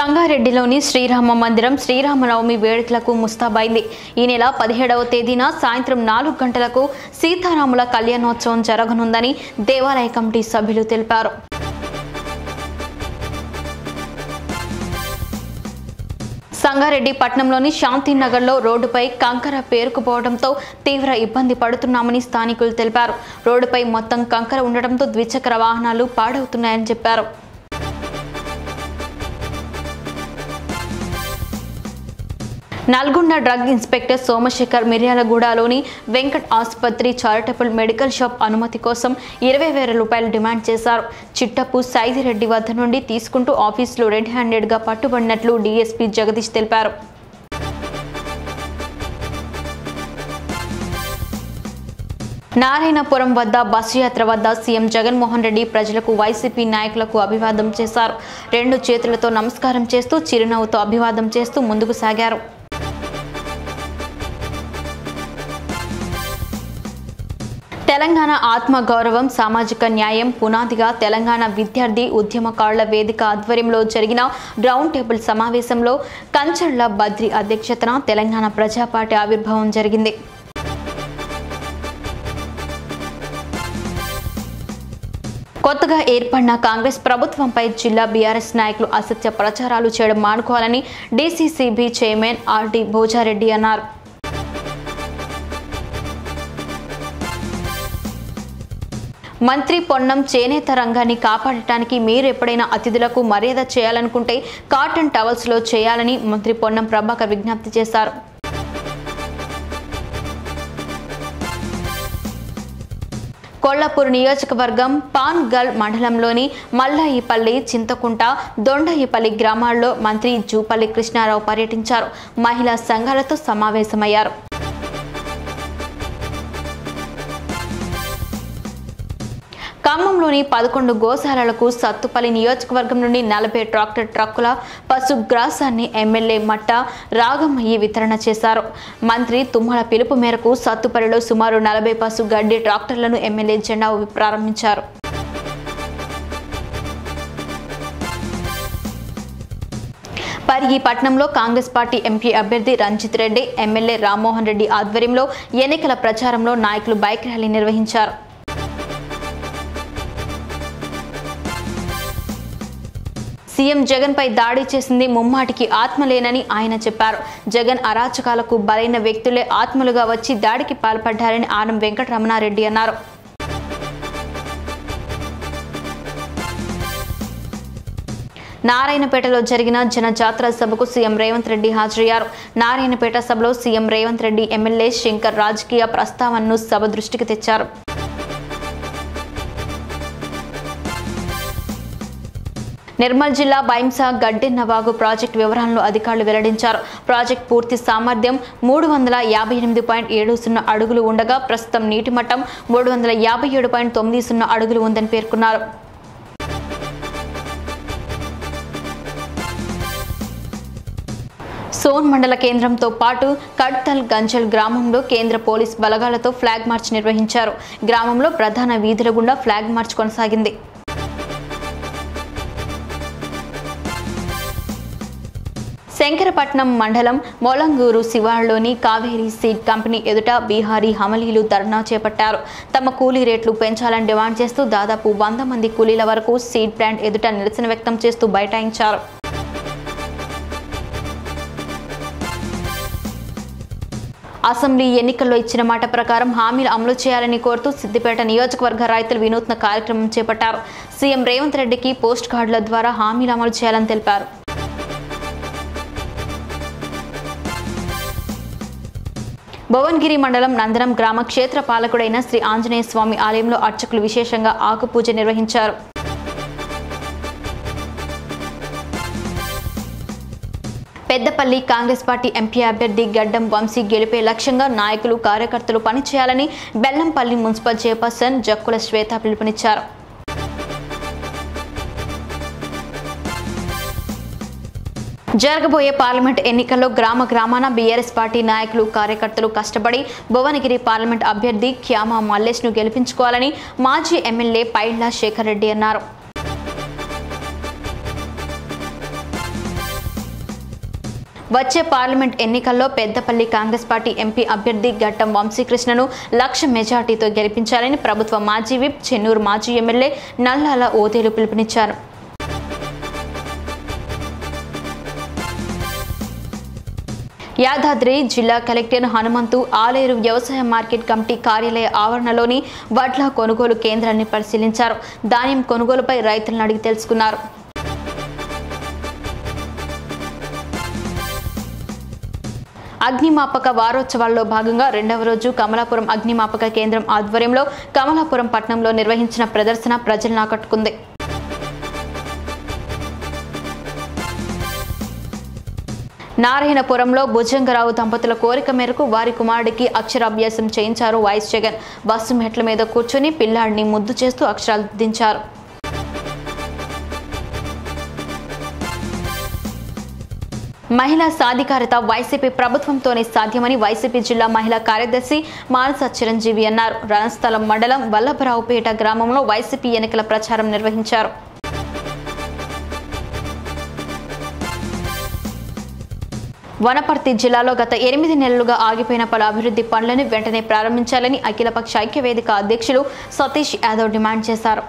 సంగారెడ్డిలోని శ్రీరామ మందిరం శ్రీరామనవమి వేడుకలకు ముస్తాబైంది. ఈ నెల 17వ తేదీన సాయంత్రం 4 గంటలకు సీతారాముల కళ్యాణోత్సవం జరగనుందని దేవాలయ కమిటీ సభ్యులు తెలిపారు. సంగారెడ్డి పట్టణంలోని శాంతినగర్లో రోడ్డుపై కంకర పేరుకుపోవడంతో తీవ్ర ఇబ్బంది పడుతున్నామని స్థానికులు తెలిపారు. రోడ్డుపై మొత్తం కంకర ఉండడంతో ద్విచక్ర వాహనాలు పాడవుతున్నాయని చెప్పారు. నల్గొండ డ్రగ్ ఇన్స్పెక్టర్ సోమశేఖర్ మిర్యాలగూడలోని వెంకట్ ఆసుపత్రి చారిటబుల్ మెడికల్ షాప్ అనుమతి కోసం 20,000 రూపాయలు డిమాండ్ చేశారు. చిట్టపు సైదిరెడ్డి వద్ద నుండి తీసుకుంటూ ఆఫీసులో రెడ్ హ్యాండెడ్గా పట్టుబడినట్లు డీఎస్పీ జగదీష్ తెలిపారు. నారాయణపురం వద్ద బస్సు యాత్ర వద్ద సీఎం జగన్మోహన్ రెడ్డి ప్రజలకు వైసీపీ నాయకులకు అభివాదం చేశారు. 2 చేతులతో నమస్కారం చేస్తూ చిరునవ్వుతో అభివాదం చేస్తూ ముందుకు సాగారు. తెలంగాణ ఆత్మగౌరవం సామాజిక న్యాయం పునాదిగా తెలంగాణ విద్యార్థి ఉద్యమకారుల వేదిక ఆధ్వర్యంలో జరిగిన రౌండ్ టేబుల్ సమావేశంలో కంచర్ల బద్రి అధ్యక్షతన తెలంగాణ ప్రజా పార్టీ ఆవిర్భావం జరిగింది. కొత్తగా ఏర్పడిన కాంగ్రెస్ ప్రభుత్వంపై జిల్లా బీఆర్ఎస్ నాయకులు అసత్య ప్రచారాలు చేయడం మానుకోవాలని డీసీసీబీ చైర్మన్ ఆర్డి భోజారెడ్డి అన్నారు. మంత్రి పొన్నం చేనేత రంగాన్ని కాపాడటానికి మీరు ఎప్పుడైనా అతిథులకు మర్యాద చేయాలనుకుంటే కాటన్ టవల్స్లో చేయాలని మంత్రి పొన్నం ప్రభాకర్ విజ్ఞప్తి చేశారు. కొల్లాపూర్ నియోజకవర్గం పాన్గల్ మండలంలోని మల్లాయిపల్లి, చింతకుంట, దొండయిపల్లి గ్రామాల్లో మంత్రి జూపల్లి కృష్ణారావు పర్యటించారు. మహిళా సంఘాలతో సమావేశమయ్యారు. ఖమ్మంలోని 11 గోశాలలకు సత్తుపల్లి నియోజకవర్గం నుండి 40 ట్రక్కుల పశుగ్రాసాన్ని ఎమ్మెల్యే మట్ట రాగమయ్యి వితరణ చేశారు. మంత్రి తుమ్మల పిలుపు మేరకు సత్తుపల్లిలో సుమారు 40 పశు గడ్డి ట్రాక్టర్లను ఎమ్మెల్యే జెండా ఊపి ప్రారంభించారు. పరిగి పట్టణంలో కాంగ్రెస్ పార్టీ ఎంపీ అభ్యర్థి రంజిత్ రెడ్డి, ఎమ్మెల్యే రామ్మోహన్ రెడ్డి ఆధ్వర్యంలో ఎన్నికల ప్రచారంలో నాయకులు బైక్ ర్యాలీ నిర్వహించారు. సీఎం జగన్ పై దాడి చేసింది ముమ్మాటికి ఆత్మలేనని ఆయన చెప్పారు. జగన్ అరాచకాలకు బలైన వ్యక్తులే ఆత్మలుగా వచ్చి దాడికి పాల్పడ్డారని ఆనం వెంకటరమణారెడ్డి అన్నారు. నారాయణపేటలో జరిగిన జనజాతర సభకు సీఎం రేవంత్ రెడ్డి హాజరయ్యారు. నారాయణపేట సభలో సీఎం రేవంత్ రెడ్డి ఎమ్మెల్యే శంకర్ రాజకీయ ప్రస్తావనను సభ దృష్టికి తెచ్చారు. నిర్మల్ జిల్లా బైంసా గడ్డెన్నవాగు ప్రాజెక్టు వివరాలను అధికారులు వెల్లడించారు. ప్రాజెక్టు పూర్తి సామర్థ్యం 358.70 అడుగులు ఉండగా ప్రస్తుతం నీటి మట్టం 357.90 అడుగులు ఉందని పేర్కొన్నారు. సోన్ మండల కేంద్రంతో పాటు కడ్తల్ గంజల్ గ్రామంలో కేంద్ర పోలీస్ బలగాలతో ఫ్లాగ్ మార్చ్ నిర్వహించారు. గ్రామంలో ప్రధాన వీధుల గుండా ఫ్లాగ్ మార్చ్ కొనసాగింది. శంకరపట్నం మండలం మొలంగూరు శివారులోని కావేరీ సీడ్ కంపెనీ ఎదుట బీహారీ హమలీలు ధర్నా చేపట్టారు. తమ కూలీ రేట్లు పెంచాలని డిమాండ్ చేస్తూ దాదాపు 100 మంది కూలీల వరకు సీడ్ ప్లాంట్ ఎదుట నిరసన వ్యక్తం చేస్తూ బైఠాయించారు. అసెంబ్లీ ఎన్నికల్లో ఇచ్చిన మాట ప్రకారం హామీలు అమలు చేయాలని కోరుతూ సిద్దిపేట నియోజకవర్గ రైతులు వినూత్న కార్యక్రమం చేపట్టారు. సీఎం రేవంత్ రెడ్డికి పోస్ట్ కార్డుల ద్వారా హామీలు అమలు చేయాలని తెలిపారు. భువనగిరి మండలం నందనం గ్రామ క్షేత్ర పాలకుడైన శ్రీ ఆంజనేయ స్వామి ఆలయంలో అర్చకులు విశేషంగా ఆకుపూజ నిర్వహించారు. పెద్దపల్లి కాంగ్రెస్ పార్టీ ఎంపీ అభ్యర్థి గడ్డం వంశీ గెలిపే లక్ష్యంగా నాయకులు కార్యకర్తలు పనిచేయాలని బెల్లంపల్లి మున్సిపల్ చైర్పర్సన్ జక్కుల శ్వేత పిలుపునిచ్చారు. జరగబోయే పార్లమెంట్ ఎన్నికల్లో గ్రామాన బీఆర్ఎస్ పార్టీ నాయకులు కార్యకర్తలు కష్టపడి భువనగిరి పార్లమెంట్ అభ్యర్థి క్యామా మల్లేష్ను గెలిపించుకోవాలని మాజీ ఎమ్మెల్యే పైళ్ల శేఖర్ రెడ్డి అన్నారు. వచ్చే పార్లమెంట్ ఎన్నికల్లో పెద్దపల్లి కాంగ్రెస్ పార్టీ ఎంపీ అభ్యర్థి గట్టం వంశీకృష్ణను లక్ష మెజార్టీతో గెలిపించాలని ప్రభుత్వ మాజీ విప్ చెన్నూరు మాజీ ఎమ్మెల్యే నల్లాల ఓదేలు పిలుపునిచ్చారు. యాదాద్రి జిల్లా కలెక్టర్ హనుమంతు ఆలేరు వ్యవసాయ మార్కెట్ కమిటీ కార్యాలయ ఆవరణలోని వడ్ల కొనుగోలు కేంద్రాన్ని పరిశీలించారు. ధాన్యం కొనుగోలుపై రైతులను అడిగి తెలుసుకున్నారు. అగ్నిమాపక వారోత్సవాల్లో భాగంగా రెండవ రోజు కమలాపురం అగ్నిమాపక కేంద్రం ఆధ్వర్యంలో కమలాపురం పట్టణంలో నిర్వహించిన ప్రదర్శన ప్రజలను ఆకట్టుకుంది. నారాయణపురంలో భుజంగరావు దంపతుల కోరిక మేరకు వారి కుమారుడికి అక్షరాభ్యాసం చేయించారు వైఎస్ జగన్. బస్సు మెట్ల మీద కూర్చొని పిల్లాడిని ముద్దు చేస్తూ అక్షరాలు దిద్దించారు. మహిళా సాధికారత వైసీపీ ప్రభుత్వంతోనే సాధ్యమని వైసీపీ జిల్లా మహిళా కార్యదర్శి మానస చిరంజీవి అన్నారు. రణస్థలం మండలం వల్లభరావుపేట గ్రామంలో వైసీపీ ఎన్నికల ప్రచారం నిర్వహించారు. వనపర్తి జిల్లాలో గత 8 నెలలుగా ఆగిపోయిన పలు అభివృద్ధి పనులను వెంటనే ప్రారంభించాలని అఖిలపక్ష ఐక్యవేదిక అధ్యక్షులు సతీష్ యాదవ్ డిమాండ్ చేశారు.